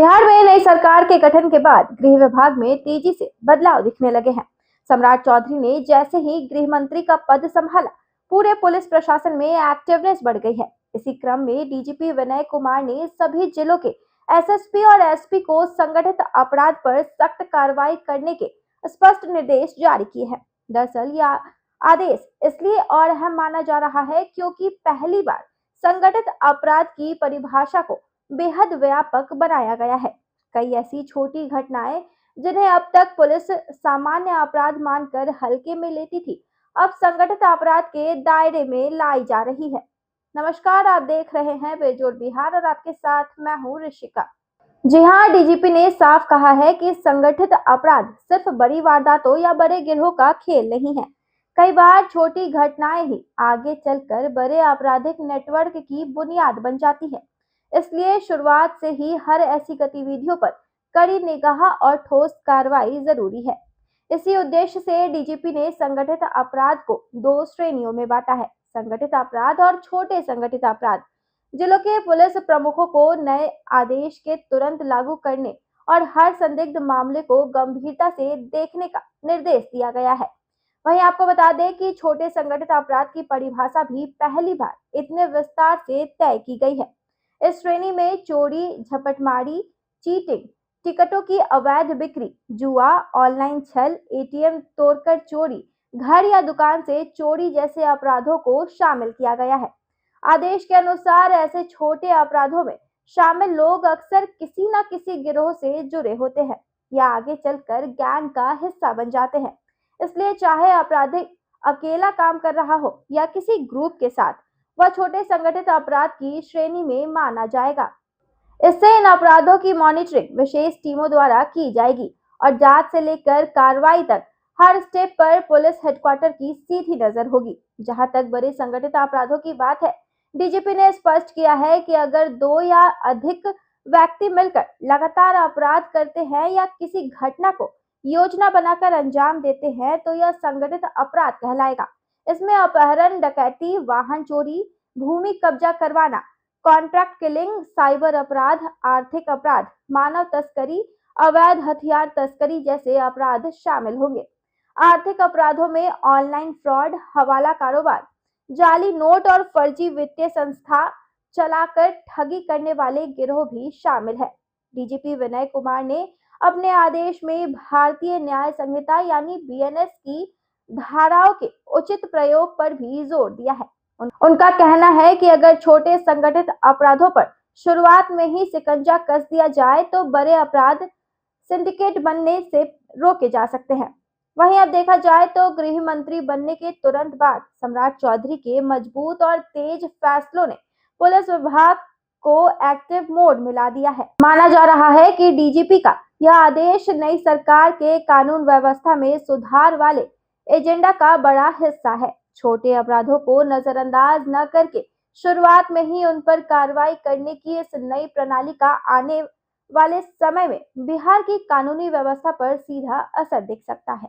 बिहार में नई सरकार के गठन के बाद गृह विभाग में तेजी से बदलाव दिखने लगे हैं। सम्राट चौधरी ने जैसे ही गृह मंत्री का पद संभाला, पूरे पुलिस प्रशासन में एक्टिवनेस बढ़ गई है। इसी क्रम में डीजीपी विनय कुमार ने सभी जिलों के एसएसपी और एसपी को संगठित अपराध पर सख्त कार्रवाई करने के स्पष्ट निर्देश जारी किए हैं। दरअसल यह आदेश इसलिए और अहम माना जा रहा है क्योंकि पहली बार संगठित अपराध की परिभाषा को बेहद व्यापक बनाया गया है। कई ऐसी छोटी घटनाएं जिन्हें अब तक पुलिस सामान्य अपराध मानकर हल्के में लेती थी, अब संगठित अपराध के दायरे में लाई जा रही है। नमस्कार, आप देख रहे हैं बेजोड़ बिहार और आपके साथ मैं हूँ ऋषिका। जी हाँ, डीजीपी ने साफ कहा है कि संगठित अपराध सिर्फ बड़ी वारदातों या बड़े गिरोह का खेल नहीं है। कई बार छोटी घटनाएं ही आगे चलकर बड़े आपराधिक नेटवर्क की बुनियाद बन जाती है। इसलिए शुरुआत से ही हर ऐसी गतिविधियों पर कड़ी निगाह और ठोस कार्रवाई जरूरी है। इसी उद्देश्य से डीजीपी ने संगठित अपराध को दो श्रेणियों में बांटा है, संगठित अपराध और छोटे संगठित अपराध। जिलों के पुलिस प्रमुखों को नए आदेश के तुरंत लागू करने और हर संदिग्ध मामले को गंभीरता से देखने का निर्देश दिया गया है। वहीं आपको बता दें कि छोटे संगठित अपराध की परिभाषा भी पहली बार इतने विस्तार से तय की गई है। इस श्रेणी में चोरी, झपटमारी, चीटिंग, टिकटों की अवैध बिक्री, जुआ, ऑनलाइन छल, एटीएम तोड़कर चोरी, घर या दुकान से चोरी जैसे अपराधों को शामिल किया गया है। आदेश के अनुसार ऐसे छोटे अपराधों में शामिल लोग अक्सर किसी न किसी गिरोह से जुड़े होते हैं या आगे चलकर गैंग का हिस्सा बन जाते हैं। इसलिए चाहे अपराधी अकेला काम कर रहा हो या किसी ग्रुप के साथ, वह छोटे संगठित अपराध की श्रेणी में माना जाएगा। इससे इन अपराधों की मॉनिटरिंग विशेष टीमों द्वारा की जाएगी और जांच से लेकर कार्रवाई तक हर स्टेप पर पुलिस हेडक्वार्टर की सीधी नजर होगी। जहां तक बड़े संगठित अपराधों की बात है, डीजीपी ने स्पष्ट किया है कि अगर दो या अधिक व्यक्ति मिलकर लगातार अपराध करते हैं या किसी घटना को योजना बनाकर अंजाम देते हैं तो यह संगठित अपराध कहलाएगा। इसमें अपहरण, डकैती, वाहन चोरी, भूमि कब्जा करवाना, कॉन्ट्रैक्ट किलिंग, साइबर अपराध, आर्थिक अपराध, मानव तस्करी, अवैध हथियार तस्करी जैसे अपराध शामिल होंगे। आर्थिक अपराधों में ऑनलाइन फ्रॉड, हवाला कारोबार, जाली नोट और फर्जी वित्तीय संस्था चलाकर ठगी करने वाले गिरोह भी शामिल है। डीजीपी विनय कुमार ने अपने आदेश में भारतीय न्याय संहिता यानी बीएनएस की धाराओं के उचित प्रयोग पर भी जोर दिया है। उनका कहना है कि अगर छोटे संगठित अपराधों पर शुरुआत में ही शिकंजा कस दिया जाए तो बड़े अपराध सिंडिकेट बनने से रोके जा सकते हैं। वहीं अब देखा जाए तो गृह मंत्री बनने के तुरंत बाद सम्राट चौधरी के मजबूत और तेज फैसलों ने पुलिस विभाग को एक्टिव मोड में ला दिया है। माना जा रहा है कि डीजीपी का यह आदेश नई सरकार के कानून व्यवस्था में सुधार वाले एजेंडा का बड़ा हिस्सा है। छोटे अपराधों को नजरअंदाज न करके शुरुआत में ही उन पर कार्रवाई करने की इस नई प्रणाली का आने वाले समय में बिहार की कानूनी व्यवस्था पर सीधा असर दिख सकता है।